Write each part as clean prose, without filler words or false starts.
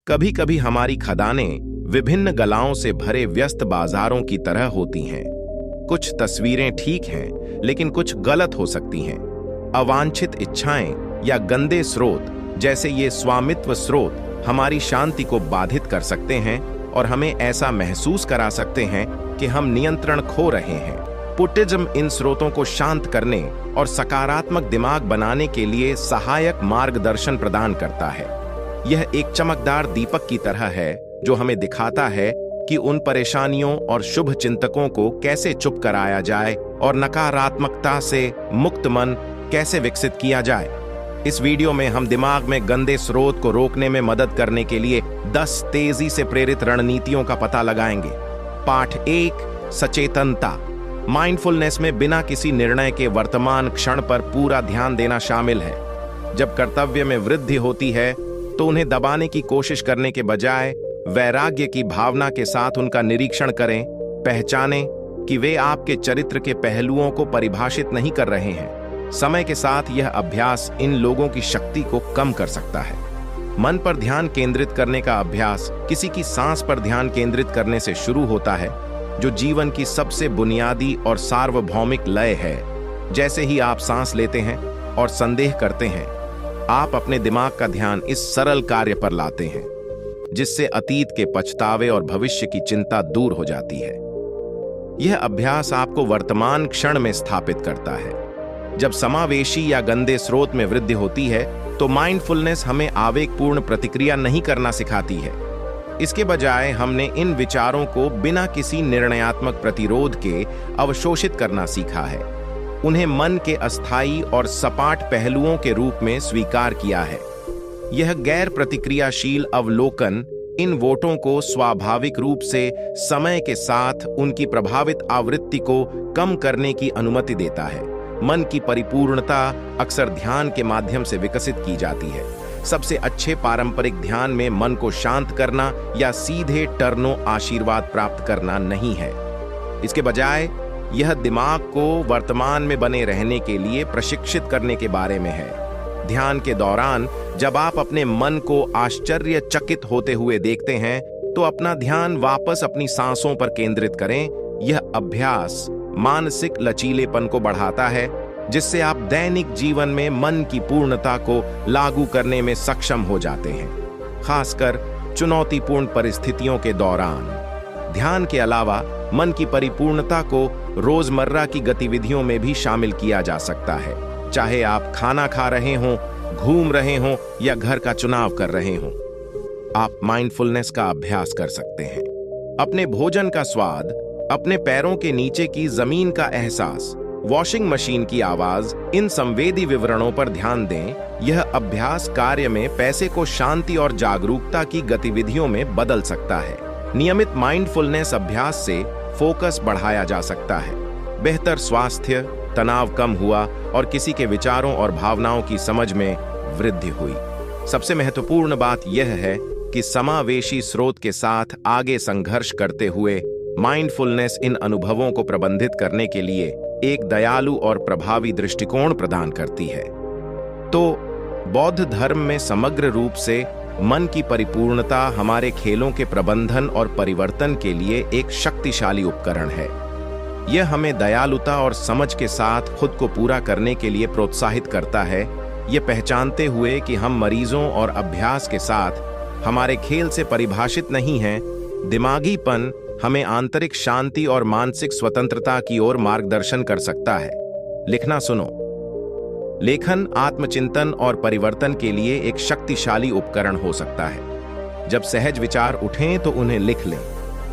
कभी कभी हमारी खदानें विभिन्न गलाओं से भरे व्यस्त बाजारों की तरह होती हैं। कुछ तस्वीरें ठीक हैं, लेकिन कुछ गलत हो सकती हैं। अवांछित इच्छाएं या गंदे स्रोत जैसे ये स्वामित्व स्रोत हमारी शांति को बाधित कर सकते हैं और हमें ऐसा महसूस करा सकते हैं कि हम नियंत्रण खो रहे हैं। बुद्धिज्म इन स्रोतों को शांत करने और सकारात्मक दिमाग बनाने के लिए सहायक मार्गदर्शन प्रदान करता है। यह एक चमकदार दीपक की तरह है जो हमें दिखाता है कि उन परेशानियों और शुभ चिंतकों को कैसे चुप कराया जाए और नकारात्मकता से मुक्त मन कैसे विकसित किया जाए। इस वीडियो में हम दिमाग में गंदे स्रोत को रोकने में मदद करने के लिए 10 तेजी से प्रेरित रणनीतियों का पता लगाएंगे। पाठ 1, सचेतनता। माइंडफुलनेस में बिना किसी निर्णय के वर्तमान क्षण पर पूरा ध्यान देना शामिल है। जब कर्तव्य में वृद्धि होती है तो उन्हें दबाने की कोशिश करने के बजाय वैराग्य की भावना के साथ उनका निरीक्षण करें। पहचानें कि वे आपके चरित्र के पहलुओं को परिभाषित नहीं कर रहे हैं। समय के साथ यह अभ्यास इन लोगों की शक्ति को कम कर सकता है। मन पर ध्यान केंद्रित करने का अभ्यास किसी की सांस पर ध्यान केंद्रित करने से शुरू होता है, जो जीवन की सबसे बुनियादी और सार्वभौमिक लय है। जैसे ही आप सांस लेते हैं और संदेह करते हैं, आप अपने दिमाग का ध्यान इस सरल कार्य पर लाते हैं, जिससे अतीत के पछतावे और भविष्य की चिंता दूर हो जाती है। यह अभ्यास आपको वर्तमान क्षण में स्थापित करता है। जब समावेशी या गंदे स्रोत में वृद्धि होती है तो माइंडफुलनेस हमें आवेगपूर्ण प्रतिक्रिया नहीं करना सिखाती है। इसके बजाय हमने इन विचारों को बिना किसी निर्णयात्मक प्रतिरोध के अवशोषित करना सीखा है। उन्हें मन के अस्थायी और सपाट पहलुओं के रूप में स्वीकार किया है। यह गैर प्रतिक्रियाशील अवलोकन इन वोटों को स्वाभाविक रूप से समय के साथ उनकी प्रभावित आवृत्ति को कम करने की अनुमति देता है। मन की परिपूर्णता अक्सर ध्यान के माध्यम से विकसित की जाती है। सबसे अच्छे पारंपरिक ध्यान में मन को शांत करना या सीधे टर्नों आशीर्वाद प्राप्त करना नहीं है। इसके बजाय यह दिमाग को वर्तमान में बने रहने के लिए प्रशिक्षित करने के बारे में है। ध्यान के दौरान जब आप अपने मन को आश्चर्यचकित होते हुए देखते हैं तो अपना ध्यान वापस अपनी सांसों पर केंद्रित करें। यह अभ्यास मानसिक लचीलेपन को बढ़ाता है, जिससे आप दैनिक जीवन में मन की पूर्णता को लागू करने में सक्षम हो जाते हैं, खासकर चुनौतीपूर्ण परिस्थितियों के दौरान। ध्यान के अलावा मन की परिपूर्णता को रोजमर्रा की गतिविधियों में भी शामिल किया जा सकता है। चाहे आप खाना खा रहे हों, घूम रहे हों या घर का चुनाव कर रहे हों, आप माइंडफुलनेस का अभ्यास कर सकते हैं। अपने भोजन का स्वाद, अपने पैरों के नीचे की जमीन का एहसास, वॉशिंग मशीन की आवाज, इन संवेदी विवरणों पर ध्यान दें। यह अभ्यास कार्य में पैसे को शांति और जागरूकता की गतिविधियों में बदल सकता है। नियमित माइंडफुलनेस अभ्यास से फोकस बढ़ाया जा सकता है, बेहतर स्वास्थ्य, तनाव कम हुआ और किसी के विचारों और भावनाओं की समझ में वृद्धि हुई। सबसे महत्वपूर्ण बात यह है कि समावेशी स्रोत के साथ आगे संघर्ष करते हुए माइंडफुलनेस इन अनुभवों को प्रबंधित करने के लिए एक दयालु और प्रभावी दृष्टिकोण प्रदान करती है। तो बौद्ध धर्म में समग्र रूप से मन की परिपूर्णता हमारे खेलों के प्रबंधन और परिवर्तन के लिए एक शक्तिशाली उपकरण है। यह हमें दयालुता और समझ के साथ खुद को पूरा करने के लिए प्रोत्साहित करता है, ये पहचानते हुए कि हम मरीजों और अभ्यास के साथ हमारे खेल से परिभाषित नहीं हैं। दिमागीपन हमें आंतरिक शांति और मानसिक स्वतंत्रता की ओर मार्गदर्शन कर सकता है। लिखना सुनो। लेखन आत्मचिंतन और परिवर्तन के लिए एक शक्तिशाली उपकरण हो सकता है। जब सहज विचार उठें तो उन्हें लिख लें।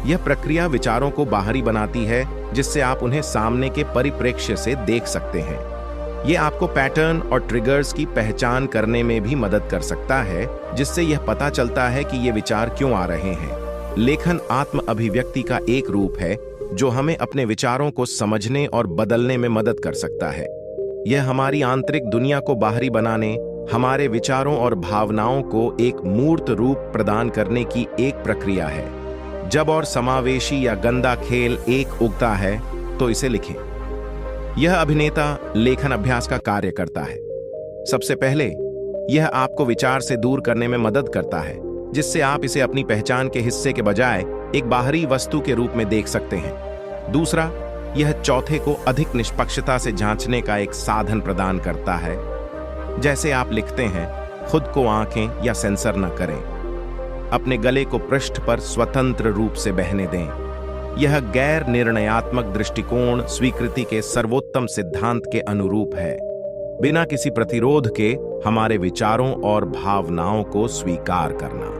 यह प्रक्रिया विचारों को बाहरी बनाती है, जिससे आप उन्हें सामने के परिप्रेक्ष्य से देख सकते हैं। यह आपको पैटर्न और ट्रिगर्स की पहचान करने में भी मदद कर सकता है, जिससे यह पता चलता है कि ये विचार क्यों आ रहे हैं। लेखन आत्म अभिव्यक्ति का एक रूप है जो हमें अपने विचारों को समझने और बदलने में मदद कर सकता है। यह हमारी आंतरिक दुनिया को बाहरी बनाने, हमारे विचारों और भावनाओं को एक मूर्त रूप प्रदान करने की एक प्रक्रिया है। जब और समावेशी या गंदा खेल एक उगता है तो इसे लिखें। यह अभिनेता लेखन अभ्यास का कार्य करता है। सबसे पहले यह आपको विचार से दूर करने में मदद करता है। जिससे आप इसे अपनी पहचान के हिस्से के बजाय एक बाहरी वस्तु के रूप में देख सकते हैं। दूसरा, यह चौथे को अधिक निष्पक्षता से जांचने का एक साधन प्रदान करता है। जैसे आप लिखते हैं, खुद को आंखें या सेंसर न करें, अपने गले को पृष्ठ पर स्वतंत्र रूप से बहने दें। यह गैर निर्णयात्मक दृष्टिकोण स्वीकृति के सर्वोत्तम सिद्धांत के अनुरूप है, बिना किसी प्रतिरोध के हमारे विचारों और भावनाओं को स्वीकार करना।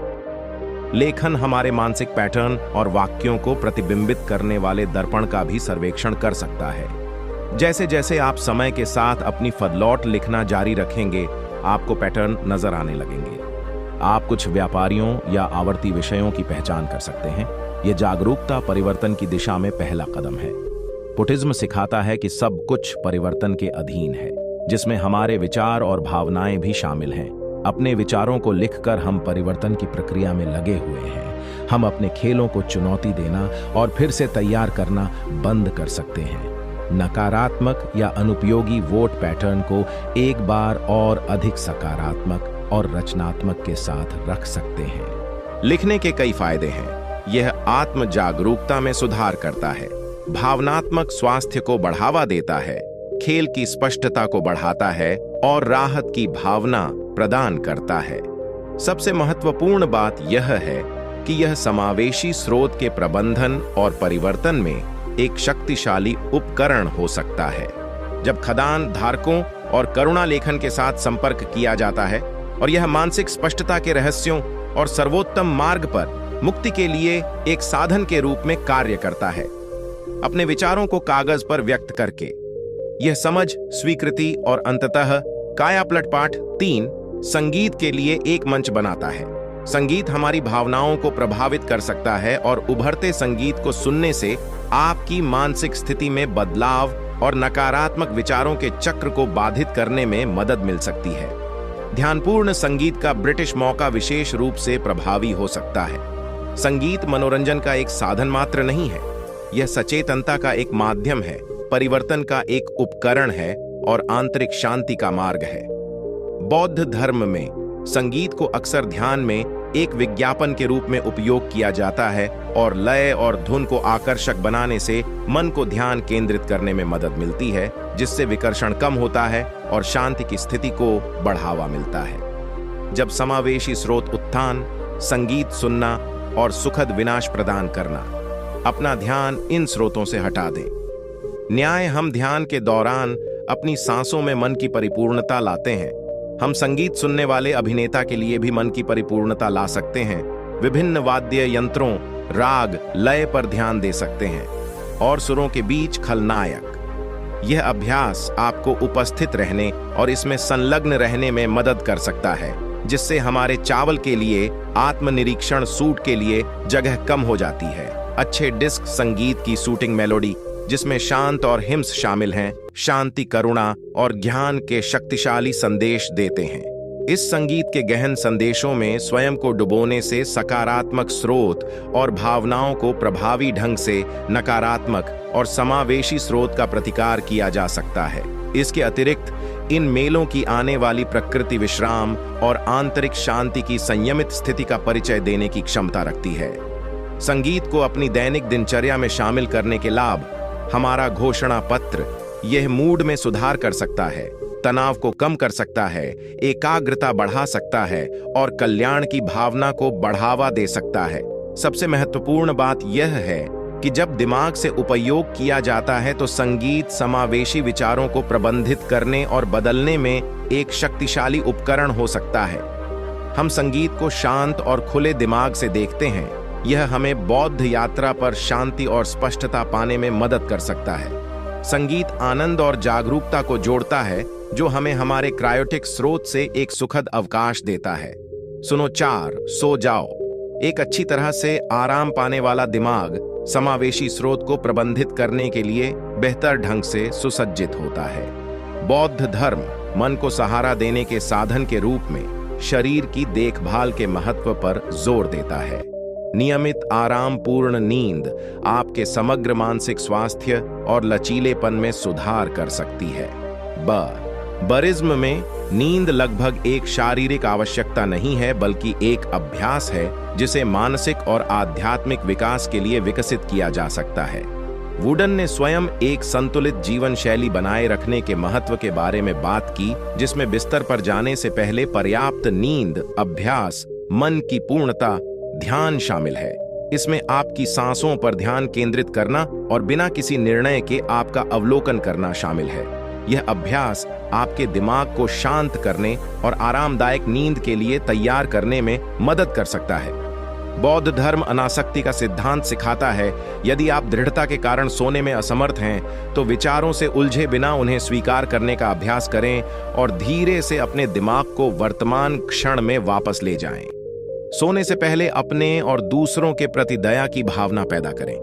लेखन हमारे मानसिक पैटर्न और वाक्यों को प्रतिबिंबित करने वाले दर्पण का भी सर्वेक्षण कर सकता है। जैसे जैसे आप समय के साथ अपनी फदलौट लिखना जारी रखेंगे, आपको पैटर्न नजर आने लगेंगे। आप कुछ व्यापारियों या आवर्ती विषयों की पहचान कर सकते हैं। यह जागरूकता परिवर्तन की दिशा में पहला कदम है। बुद्धिज्म सिखाता है कि सब कुछ परिवर्तन के अधीन है, जिसमें हमारे विचार और भावनाएं भी शामिल हैं। अपने विचारों को लिखकर हम परिवर्तन की प्रक्रिया में लगे हुए हैं। हम अपने खेलों को चुनौती देना और फिर से तैयार करना बंद कर सकते हैं। नकारात्मक या अनुपयोगी वोट पैटर्न को एक बार और अधिक सकारात्मक और रचनात्मक के साथ रख सकते हैं। लिखने के कई फायदे हैं। यह आत्म जागरूकता में सुधार करता है, भावनात्मक स्वास्थ्य को बढ़ावा देता है, खेल की स्पष्टता को बढ़ाता है और राहत की भावना प्रदान करता है। सबसे महत्वपूर्ण बात यह है कि यह समावेशी स्रोत के प्रबंधन और परिवर्तन में एक शक्तिशाली उपकरण हो सकता है। जब खदान धारकों और करुणा लेखन के साथ संपर्क किया जाता है और यह मानसिक स्पष्टता के रहस्यों और सर्वोत्तम मार्ग पर मुक्ति के लिए एक साधन के रूप में कार्य करता है। अपने विचारों को कागज पर व्यक्त करके यह समझ, स्वीकृति और अंततः कायापलट पाठ 3 संगीत के लिए एक मंच बनाता है। संगीत हमारी भावनाओं को प्रभावित कर सकता है और उभरते संगीत को सुनने से आपकी मानसिक स्थिति में बदलाव और नकारात्मक विचारों के चक्र को बाधित करने में मदद मिल सकती है। ध्यानपूर्ण संगीत का ब्रिटिश मौका विशेष रूप से प्रभावी हो सकता है। संगीत मनोरंजन का एक साधन मात्र नहीं है, यह सचेतनता का एक माध्यम है, परिवर्तन का एक उपकरण है और आंतरिक शांति का मार्ग है। बौद्ध धर्म में संगीत को अक्सर ध्यान में एक विज्ञापन के रूप में उपयोग किया जाता है और लय और धुन को आकर्षक बनाने से मन को ध्यान केंद्रित करने में मदद मिलती है, जिससे विकर्षण कम होता है और शांति की स्थिति को बढ़ावा मिलता है। जब समावेशी स्रोत उत्थान, संगीत सुनना और सुखद विनाश प्रदान करना, अपना ध्यान इन स्रोतों से हटा दें। न्याय, हम ध्यान के दौरान अपनी सांसों में मन की परिपूर्णता लाते हैं। हम संगीत सुनने वाले अभिनेता के लिए भी मन की परिपूर्णता ला सकते हैं। विभिन्न वाद्य यंत्रों, राग, लय पर ध्यान दे सकते हैं और सुरों के बीच खलनायक। यह अभ्यास आपको उपस्थित रहने और इसमें संलग्न रहने में मदद कर सकता है, जिससे हमारे चावल के लिए आत्मनिरीक्षण सूट के लिए जगह कम हो जाती है। अच्छे डिस्क संगीत की शूटिंग मेलोडी, जिसमें शांत और हिम्स शामिल हैं, शांति, करुणा और ज्ञान के शक्तिशाली संदेश देते हैं। इस संगीत के गहन संदेशों में स्वयं को डुबोने से सकारात्मक स्रोत और भावनाओं को प्रभावी ढंग से नकारात्मक और समावेशी स्रोत का प्रतिकार किया जा सकता है। इसके अतिरिक्त इन मेलों की आने वाली प्रकृति विश्राम और आंतरिक शांति की संयमित स्थिति का परिचय देने की क्षमता रखती है। संगीत को अपनी दैनिक दिनचर्या में शामिल करने के लाभ: हमारा घोषणा पत्र, यह मूड में सुधार कर सकता है, तनाव को कम कर सकता है, एकाग्रता बढ़ा सकता है और कल्याण की भावना को बढ़ावा दे सकता है। सबसे महत्वपूर्ण बात यह है कि जब दिमाग से उपयोग किया जाता है तो संगीत समावेशी विचारों को प्रबंधित करने और बदलने में एक शक्तिशाली उपकरण हो सकता है। हम संगीत को शांत और खुले दिमाग से देखते हैं। यह हमें बौद्ध यात्रा पर शांति और स्पष्टता पाने में मदद कर सकता है। संगीत आनंद और जागरूकता को जोड़ता है, जो हमें हमारे क्रायोटिक स्रोत से एक सुखद अवकाश देता है। सुनो 4, सो जाओ। एक अच्छी तरह से आराम पाने वाला दिमाग समावेशी स्रोत को प्रबंधित करने के लिए बेहतर ढंग से सुसज्जित होता है। बौद्ध धर्म मन को सहारा देने के साधन के रूप में शरीर की देखभाल के महत्व पर जोर देता है। नियमित आरामपूर्ण नींद आपके समग्र मानसिक स्वास्थ्य और लचीलेपन में सुधार कर सकती है। बुद्धिज्म में नींद लगभग एक शारीरिक आवश्यकता नहीं है, बल्कि एक अभ्यास है जिसे मानसिक और आध्यात्मिक विकास के लिए विकसित किया जा सकता है। वुडन ने स्वयं एक संतुलित जीवन शैली बनाए रखने के महत्व के बारे में बात की, जिसमें बिस्तर पर जाने से पहले पर्याप्त नींद, अभ्यास, मन की पूर्णता, ध्यान शामिल है। इसमें आपकी सांसों पर ध्यान केंद्रित करना और बिना किसी निर्णय के आपका अवलोकन करना शामिल है। यह अभ्यास आपके दिमाग को शांत करने और आरामदायक नींद के लिए तैयार करने में मदद कर सकता है। बौद्ध धर्म अनासक्ति का सिद्धांत सिखाता है, यदि आप दृढ़ता के कारण सोने में असमर्थ हैं, तो विचारों से उलझे बिना उन्हें स्वीकार करने का अभ्यास करें और धीरे से अपने दिमाग को वर्तमान क्षण में वापस ले जाएं। सोने से पहले अपने और दूसरों के प्रति दया की भावना पैदा करें।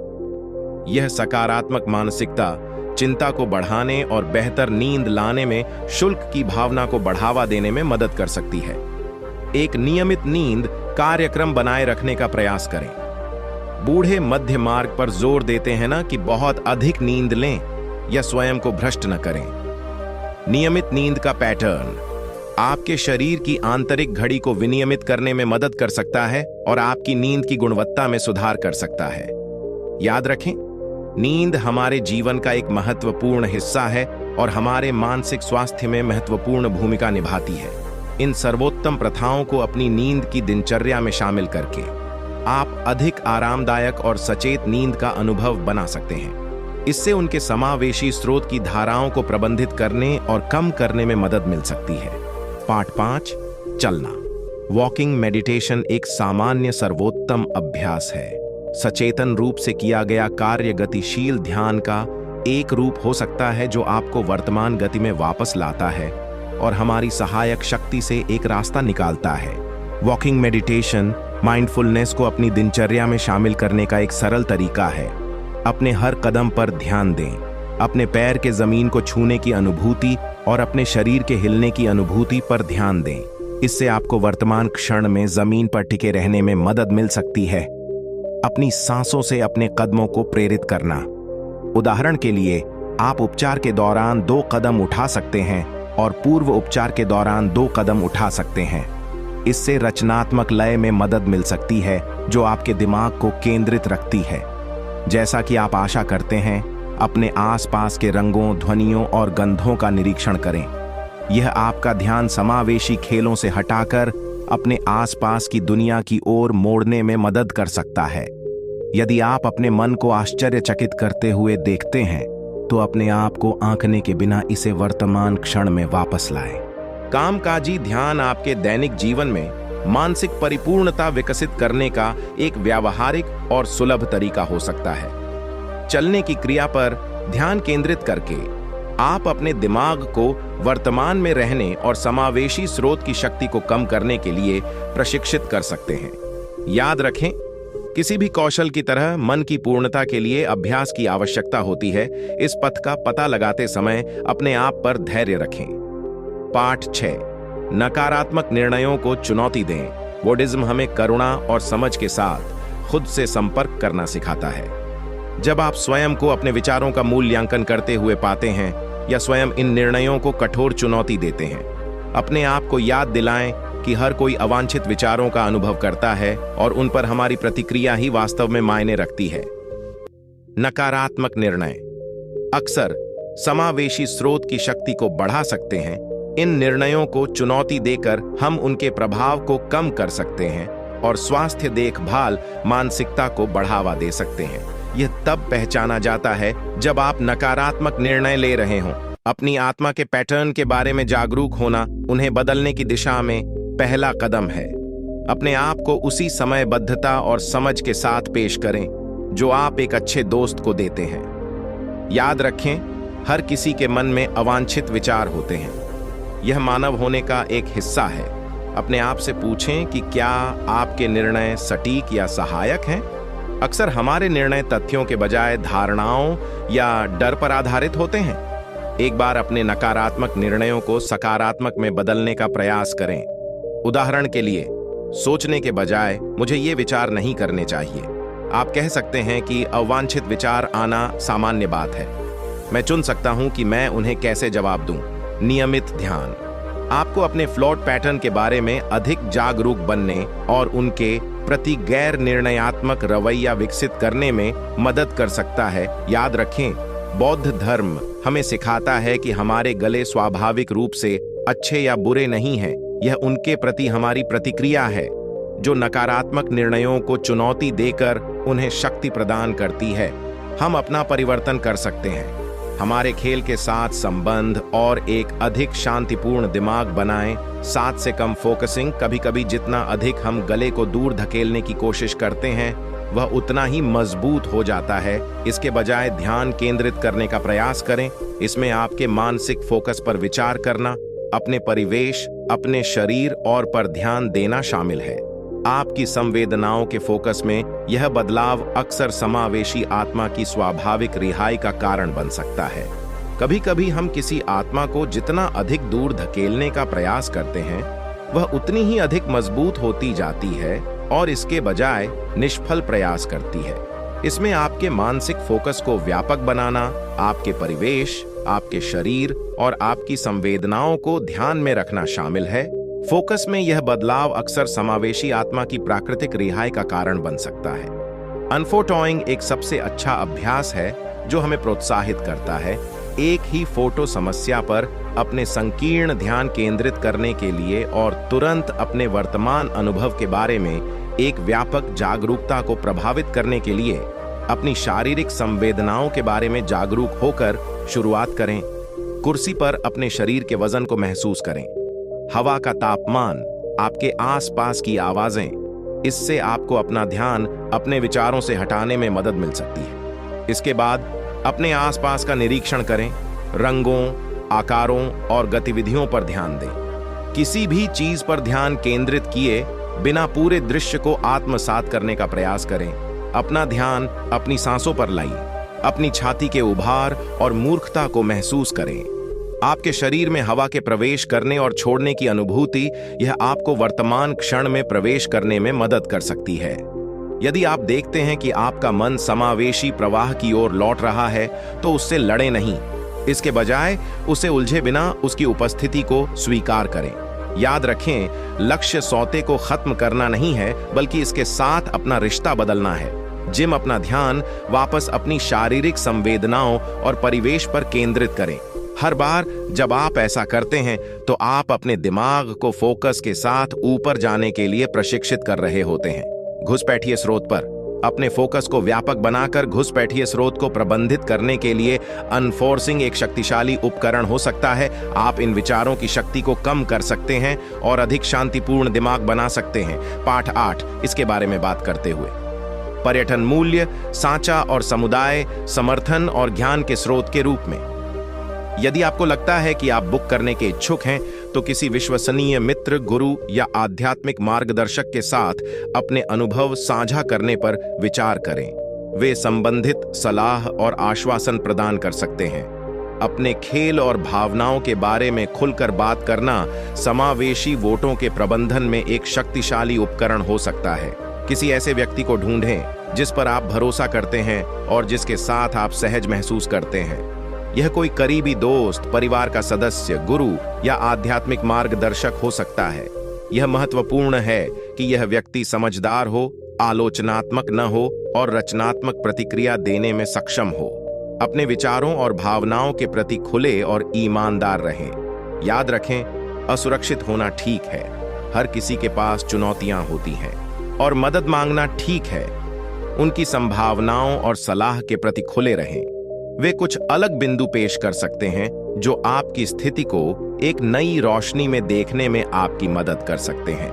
यह सकारात्मक मानसिकता चिंता को बढ़ाने और बेहतर नींद लाने में शुल्क की भावना को बढ़ावा देने में मदद कर सकती है। एक नियमित नींद कार्यक्रम बनाए रखने का प्रयास करें। बूढ़े मध्य मार्ग पर जोर देते हैं ना कि बहुत अधिक नींद लें या स्वयं को भ्रष्ट न करें। नियमित नींद का पैटर्न आपके शरीर की आंतरिक घड़ी को विनियमित करने में मदद कर सकता है और आपकी नींद की गुणवत्ता में सुधार कर सकता है। याद रखें, नींद हमारे जीवन का एक महत्वपूर्ण हिस्सा है और हमारे मानसिक स्वास्थ्य में महत्वपूर्ण भूमिका निभाती है। इन सर्वोत्तम प्रथाओं को अपनी नींद की दिनचर्या में शामिल करके आप अधिक आरामदायक और सचेत नींद का अनुभव बना सकते हैं। इससे उनके समावेशी स्रोत की धाराओं को प्रबंधित करने और कम करने में मदद मिल सकती है। पाठ 5, चलना। वॉकिंग मेडिटेशन एक सामान्य सर्वोत्तम अभ्यास है। सचेतन रूप से किया गया कार्य गतिशील ध्यान का एक रूप हो सकता है जो आपको वर्तमान गति में वापस लाता है और हमारी सहायक शक्ति से एक रास्ता निकालता है। वॉकिंग मेडिटेशन माइंडफुलनेस को अपनी दिनचर्या में शामिल करने का एक सरल तरीका है। अपने हर कदम पर ध्यान दें, अपने पैर के जमीन को छूने की अनुभूति और अपने शरीर के हिलने की अनुभूति पर ध्यान दें। इससे आपको वर्तमान क्षण में जमीन पर टिके रहने में मदद मिल सकती है। अपनी सांसों से अपने कदमों को प्रेरित करना। उदाहरण के लिए, आप उपचार के दौरान 2 कदम उठा सकते हैं और पूर्व उपचार के दौरान 2 कदम उठा सकते हैं। इससे रचनात्मक लय में मदद मिल सकती है जो आपके दिमाग को केंद्रित रखती है। जैसा कि आप आशा करते हैं, अपने आसपास के रंगों, ध्वनियों और गंधों का निरीक्षण करें। यह आपका ध्यान समावेशी खेलों से हटाकर अपने आसपास की दुनिया की ओर मोड़ने में मदद कर सकता है। यदि आप अपने मन को आश्चर्यचकित करते हुए देखते हैं, तो अपने आप को आंकने के बिना इसे वर्तमान क्षण में वापस लाएं। कामकाजी ध्यान आपके दैनिक जीवन में मानसिक परिपूर्णता विकसित करने का एक व्यावहारिक और सुलभ तरीका हो सकता है। चलने की क्रिया पर ध्यान केंद्रित करके आप अपने दिमाग को वर्तमान में रहने और समावेशी स्रोत की शक्ति को कम करने के लिए प्रशिक्षित कर सकते हैं। याद रखें, किसी भी कौशल की तरह मन की पूर्णता के लिए अभ्यास की आवश्यकता होती है। इस पथ का पता लगाते समय अपने आप पर धैर्य रखें। पाठ 6, नकारात्मक निर्णयों को चुनौती दें। बुद्धिज्म हमें करुणा और समझ के साथ खुद से संपर्क करना सिखाता है। जब आप स्वयं को अपने विचारों का मूल्यांकन करते हुए पाते हैं या स्वयं इन निर्णयों को कठोर चुनौती देते हैं, अपने आप को याद दिलाएं कि हर कोई अवांछित विचारों का अनुभव करता है और उन पर हमारी प्रतिक्रिया ही वास्तव में मायने रखती है। नकारात्मक निर्णय अक्सर समावेशी स्रोत की शक्ति को बढ़ा सकते हैं। इन निर्णयों को चुनौती देकर हम उनके प्रभाव को कम कर सकते हैं और स्वास्थ्य देखभाल मानसिकता को बढ़ावा दे सकते हैं। यह तब पहचाना जाता है जब आप नकारात्मक निर्णय ले रहे हों। अपनी आत्मा के पैटर्न के बारे में जागरूक होना उन्हें बदलने की दिशा में पहला कदम है। अपने आप को उसी समयबद्धता और समझ के साथ पेश करें जो आप एक अच्छे दोस्त को देते हैं। याद रखें, हर किसी के मन में अवांछित विचार होते हैं। यह मानव होने का एक हिस्सा है। अपने आप से पूछें कि क्या आपके निर्णय सटीक या सहायक हैं। अक्सर हमारे निर्णय तथ्यों के बजाय धारणाओं या डर पर आधारित होते हैं। एक बार अपने नकारात्मक निर्णयों को सकारात्मक में बदलने का प्रयास करें। उदाहरण के लिए, सोचने के बजाय मुझे ये विचार नहीं करने चाहिए, आप कह सकते हैं कि अवांछित विचार आना सामान्य बात है। मैं चुन सकता हूं कि मैं उन्हें कैसे जवाब दूं। नियमित ध्यान आपको अपने फ्लॉट पैटर्न के बारे में अधिक जागरूक बनने और उनके प्रति गैर निर्णयात्मक रवैया विकसित करने में मदद कर सकता है। याद रखें, बौद्ध धर्म हमें सिखाता है कि हमारे गले स्वाभाविक रूप से अच्छे या बुरे नहीं हैं। यह उनके प्रति हमारी प्रतिक्रिया है, जो नकारात्मक निर्णयों को चुनौती देकर उन्हें शक्ति प्रदान करती है। हम अपना परिवर्तन कर सकते हैं। हमारे खेल के साथ संबंध और एक अधिक शांतिपूर्ण दिमाग बनाएं। 7 से कम फोकसिंग। कभी कभी जितना अधिक हम गले को दूर धकेलने की कोशिश करते हैं, वह उतना ही मजबूत हो जाता है। इसके बजाय ध्यान केंद्रित करने का प्रयास करें। इसमें आपके मानसिक फोकस पर विचार करना, अपने परिवेश, अपने शरीर और पर ध्यान देना शामिल है। आपकी संवेदनाओं के फोकस में यह बदलाव अक्सर समावेशी आत्मा की स्वाभाविक रिहाई का कारण बन सकता है। कभी कभी हम किसी आत्मा को जितना अधिक दूर धकेलने का प्रयास करते हैं, वह उतनी ही अधिक मजबूत होती जाती है और इसके बजाय निष्फल प्रयास करती है। इसमें आपके मानसिक फोकस को व्यापक बनाना, आपके परिवेश, आपके शरीर और आपकी संवेदनाओं को ध्यान में रखना शामिल है। फोकस में यह बदलाव अक्सर समावेशी आत्मा की प्राकृतिक रिहाई का कारण बन सकता है। अनफोटोइंग एक सबसे अच्छा अभ्यास है जो हमें प्रोत्साहित करता है एक ही फोटो समस्या पर अपने संकीर्ण ध्यान केंद्रित करने के लिए और तुरंत अपने वर्तमान अनुभव के बारे में एक व्यापक जागरूकता को प्रभावित करने के लिए अपनी शारीरिक संवेदनाओं के बारे में जागरूक होकर शुरुआत करें। कुर्सी पर अपने शरीर के वजन को महसूस करें, हवा का तापमान, आपके आसपास की आवाजें। इससे आपको अपना ध्यान अपने विचारों से हटाने में मदद मिल सकती है। इसके बाद अपने आसपास का निरीक्षण करें, रंगों, आकारों और गतिविधियों पर ध्यान दें। किसी भी चीज पर ध्यान केंद्रित किए बिना पूरे दृश्य को आत्मसात करने का प्रयास करें। अपना ध्यान अपनी सांसों पर लाइए, अपनी छाती के उभार और मूर्खता को महसूस करें। आपके शरीर में हवा के प्रवेश करने और छोड़ने की अनुभूति, यह आपको वर्तमान क्षण में प्रवेश करने में मदद कर सकती है। यदि आप देखते हैं कि आपका मन समावेशी प्रवाह की ओर लौट रहा है, तो उससे लड़े नहीं। इसके बजाय उसे उलझे बिना उसकी उपस्थिति को स्वीकार करें। याद रखें, लक्ष्य सौते को खत्म करना नहीं है, बल्कि इसके साथ अपना रिश्ता बदलना है। जिम अपना ध्यान वापस अपनी शारीरिक संवेदनाओं और परिवेश पर केंद्रित करें। हर बार जब आप ऐसा करते हैं, तो आप अपने दिमाग को फोकस के साथ ऊपर जाने के लिए प्रशिक्षित कर रहे होते हैं। घुसपैठिए स्रोत पर अपने फोकस को व्यापक बनाकर घुसपैठिए स्रोत को प्रबंधित करने के लिए अनफोर्सिंग एक शक्तिशाली उपकरण हो सकता है। आप इन विचारों की शक्ति को कम कर सकते हैं और अधिक शांतिपूर्ण दिमाग बना सकते हैं। पाठ 8 इसके बारे में बात करते हुए, पर्यटन मूल्य, सांचा और समुदाय, समर्थन और ज्ञान के स्रोत के रूप में। यदि आपको लगता है कि आप बुक करने के इच्छुक हैं, तो किसी विश्वसनीय मित्र, गुरु या आध्यात्मिक मार्गदर्शक के साथ अपने अनुभव साझा करने पर विचार करें। वे संबंधित सलाह और आश्वासन प्रदान कर सकते हैं। अपने खेल और भावनाओं के बारे में खुलकर बात करना समावेशी वोटों के प्रबंधन में एक शक्तिशाली उपकरण हो सकता है। किसी ऐसे व्यक्ति को ढूंढें जिस पर आप भरोसा करते हैं और जिसके साथ आप सहज महसूस करते हैं। यह कोई करीबी दोस्त, परिवार का सदस्य, गुरु या आध्यात्मिक मार्गदर्शक हो सकता है। यह महत्वपूर्ण है कि यह व्यक्ति समझदार हो, आलोचनात्मक न हो और रचनात्मक प्रतिक्रिया देने में सक्षम हो। अपने विचारों और भावनाओं के प्रति खुले और ईमानदार रहें। याद रखें, असुरक्षित होना ठीक है। हर किसी के पास चुनौतियां होती हैं और मदद मांगना ठीक है। उनकी संभावनाओं और सलाह के प्रति खुले रहें। वे कुछ अलग बिंदु पेश कर सकते हैं जो आपकी स्थिति को एक नई रोशनी में देखने में आपकी मदद कर सकते हैं।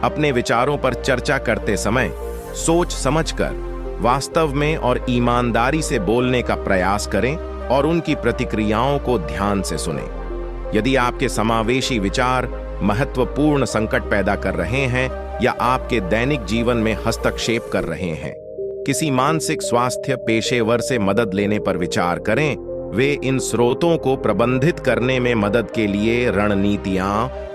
अपने विचारों पर चर्चा करते समय सोच समझकर, वास्तव में और ईमानदारी से बोलने का प्रयास करें और उनकी प्रतिक्रियाओं को ध्यान से सुनें। यदि आपके समावेशी विचार महत्वपूर्ण संकट पैदा कर रहे हैं या आपके दैनिक जीवन में हस्तक्षेप कर रहे हैं, किसी मानसिक स्वास्थ्य पेशेवर से मदद लेने पर विचार करें। वे इन स्रोतों को प्रबंधित करने में मदद के लिए रणनीतियां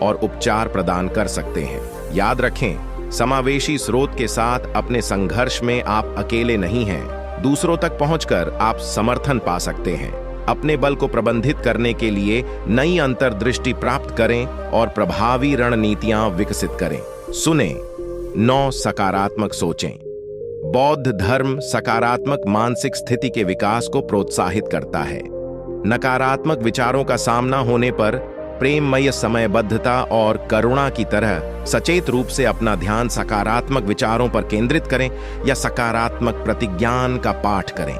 और उपचार प्रदान कर सकते हैं। याद रखें, समावेशी स्रोत के साथ अपने संघर्ष में आप अकेले नहीं हैं। दूसरों तक पहुंचकर आप समर्थन पा सकते हैं। अपने बल को प्रबंधित करने के लिए नई अंतर्दृष्टि प्राप्त करें और प्रभावी रणनीतियां विकसित करें। सुने 9 सकारात्मक सोचें। बौद्ध धर्म सकारात्मक मानसिक स्थिति के विकास को प्रोत्साहित करता है। नकारात्मक विचारों का सामना होने पर प्रेममय समयबद्धता और करुणा की तरह सचेत रूप से अपना ध्यान सकारात्मक विचारों पर केंद्रित करें या सकारात्मक प्रतिज्ञान का पाठ करें।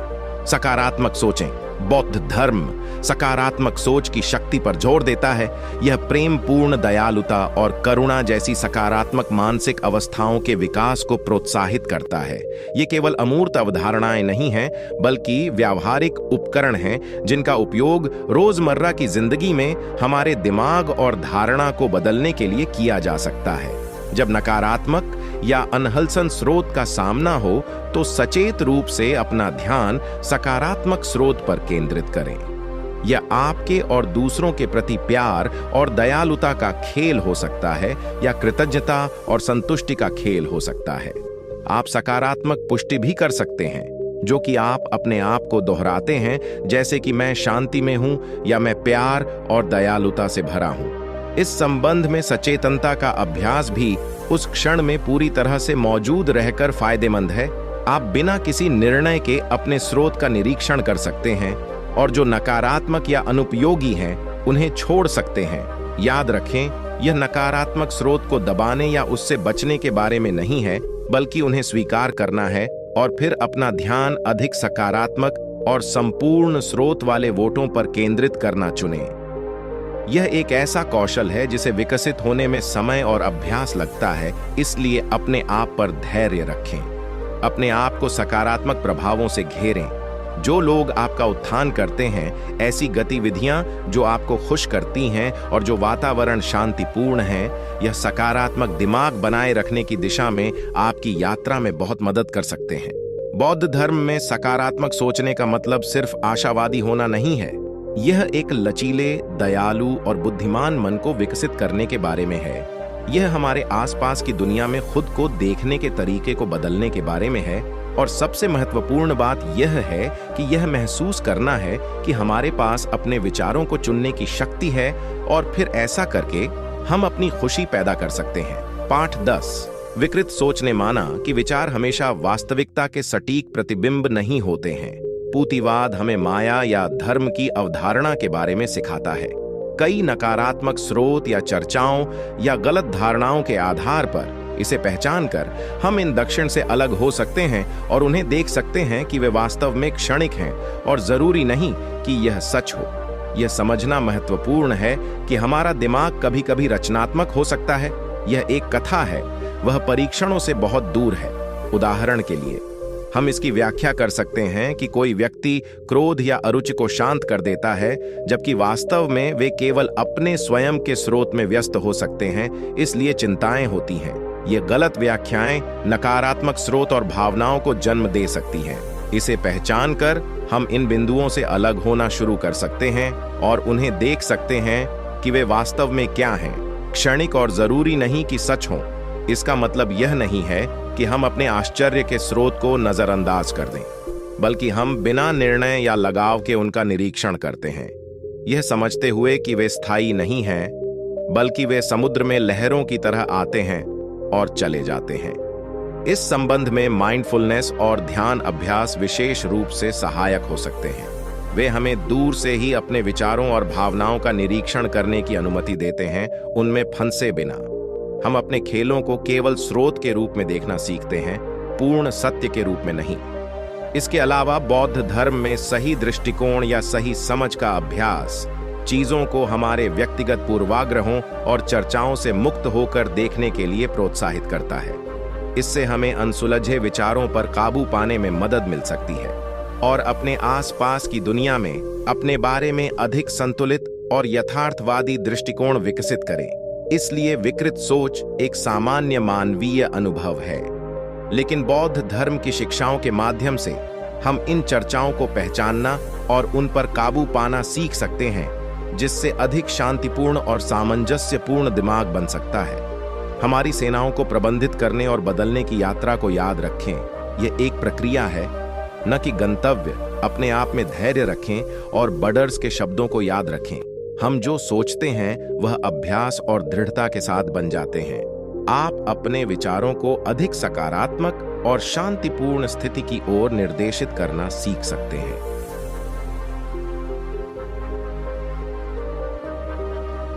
सकारात्मक सोचें। बौद्ध धर्म सकारात्मक सोच की शक्ति पर जोर देता है। यह प्रेमपूर्ण दयालुता और करुणा जैसी सकारात्मक मानसिक अवस्थाओं के विकास को प्रोत्साहित करता है। ये केवल अमूर्त अवधारणाएं नहीं हैं, बल्कि व्यावहारिक उपकरण हैं जिनका उपयोग रोजमर्रा की जिंदगी में हमारे दिमाग और धारणा को बदलने के लिए किया जा सकता है। जब नकारात्मक या अनहलसन स्रोत का सामना हो तो सचेत रूप से अपना ध्यान सकारात्मक स्रोत पर केंद्रित करें। यह आपके और दूसरों के प्रति प्यार और दयालुता का खेल हो सकता है या कृतज्ञता और संतुष्टि का खेल हो सकता है। आप सकारात्मक पुष्टि भी कर सकते हैं, जो कि आप अपने आप को दोहराते हैं, जैसे कि मैं शांति में हूं या मैं प्यार और दयालुता से भरा हूं। इस संबंध में सचेतनता का अभ्यास भी उस क्षण में पूरी तरह से मौजूद रहकर फायदेमंद है। आप बिना किसी निर्णय के अपने स्रोत का निरीक्षण कर सकते हैं और जो नकारात्मक या अनुपयोगी हैं, उन्हें छोड़ सकते हैं। याद रखें, यह नकारात्मक स्रोत को दबाने या उससे बचने के बारे में नहीं है, बल्कि उन्हें स्वीकार करना है और फिर अपना ध्यान अधिक सकारात्मक और संपूर्ण स्रोत वाले वोटों पर केंद्रित करना चुनें। यह एक ऐसा कौशल है जिसे विकसित होने में समय और अभ्यास लगता है, इसलिए अपने आप पर धैर्य रखें। अपने आप को सकारात्मक प्रभावों से घेरें। जो लोग आपका उत्थान करते हैं, ऐसी गतिविधियां जो आपको खुश करती हैं और जो वातावरण शांतिपूर्ण है, यह सकारात्मक दिमाग बनाए रखने की दिशा में आपकी यात्रा में बहुत मदद कर सकते हैं। बौद्ध धर्म में सकारात्मक सोचने का मतलब सिर्फ आशावादी होना नहीं है। यह एक लचीले, दयालु और बुद्धिमान मन को विकसित करने के बारे में है। यह हमारे आसपास की दुनिया में खुद को देखने के तरीके को बदलने के बारे में है और सबसे महत्वपूर्ण बात यह है कि यह महसूस करना है कि हमारे पास अपने विचारों को चुनने की शक्ति है और फिर ऐसा करके हम अपनी खुशी पैदा कर सकते हैं। पाठ 10। विकृत सोच ने माना कि विचार हमेशा वास्तविकता के सटीक प्रतिबिंब नहीं होते हैं। पूतिवाद हमें माया या धर्म की अवधारणा के बारे में सिखाता है। कई नकारात्मक स्रोत या चर्चाओं या गलत धारणाओं के आधार पर इसे पहचान कर हम इन दक्षिण से अलग हो सकते हैं और उन्हें देख सकते हैं कि वे वास्तव में क्षणिक हैं और जरूरी नहीं कि यह सच हो। यह समझना महत्वपूर्ण है कि हमारा दिमाग कभी कभी रचनात्मक हो सकता है। यह एक कथा है, वह परीक्षणों से बहुत दूर है। उदाहरण के लिए हम इसकी व्याख्या कर सकते हैं कि कोई व्यक्ति क्रोध या अरुचि को शांत कर देता है, जबकि वास्तव में वे केवल अपने स्वयं के स्रोत में व्यस्त हो सकते हैं, इसलिए चिंताएं होती हैं। ये गलत व्याख्याएं नकारात्मक स्रोत और भावनाओं को जन्म दे सकती हैं। इसे पहचान कर हम इन बिंदुओं से अलग होना शुरू कर सकते हैं और उन्हें देख सकते हैं कि वे वास्तव में क्या हैं, क्षणिक और जरूरी नहीं कि सच हों। इसका मतलब यह नहीं है कि हम अपने आश्चर्य के स्रोत को नजरअंदाज कर दें, बल्कि हम बिना निर्णय या लगाव के उनका निरीक्षण करते हैं, यह समझते हुए कि वे स्थायी नहीं हैं, बल्कि वे समुद्र में लहरों की तरह आते हैं और चले जाते हैं। इस संबंध में माइंडफुलनेस और ध्यान अभ्यास विशेष रूप से सहायक हो सकते हैं। वे हमें दूर से ही अपने विचारों और भावनाओं का निरीक्षण करने की अनुमति देते हैं, उनमें फंसे बिना। हम अपने खेलों को केवल स्रोत के रूप में देखना सीखते हैं, पूर्ण सत्य के रूप में नहीं। इसके अलावा बौद्ध धर्म में सही दृष्टिकोण या सही समझ का अभ्यास चीजों को हमारे व्यक्तिगत पूर्वाग्रहों और चर्चाओं से मुक्त होकर देखने के लिए प्रोत्साहित करता है। इससे हमें अनसुलझे विचारों पर काबू पाने में मदद मिल सकती है और अपने आसपास की दुनिया में अपने बारे में अधिक संतुलित और यथार्थवादी दृष्टिकोण विकसित करें। इसलिए विकृत सोच एक सामान्य मानवीय अनुभव है, लेकिन बौद्ध धर्म की शिक्षाओं के माध्यम से हम इन चर्चाओं को पहचानना और उन पर काबू पाना सीख सकते हैं, जिससे अधिक शांतिपूर्ण और सामंजस्यपूर्ण दिमाग बन सकता है। हमारी सेनाओं को प्रबंधित करने और बदलने की यात्रा को याद रखें। यह एक प्रक्रिया है, न कि गंतव्य। अपने आप में धैर्य रखें और बडर्स के शब्दों को याद रखें। हम जो सोचते हैं वह अभ्यास और दृढ़ता के साथ बन जाते हैं। आप अपने विचारों को अधिक सकारात्मक और शांतिपूर्ण स्थिति की ओर निर्देशित करना सीख सकते हैं।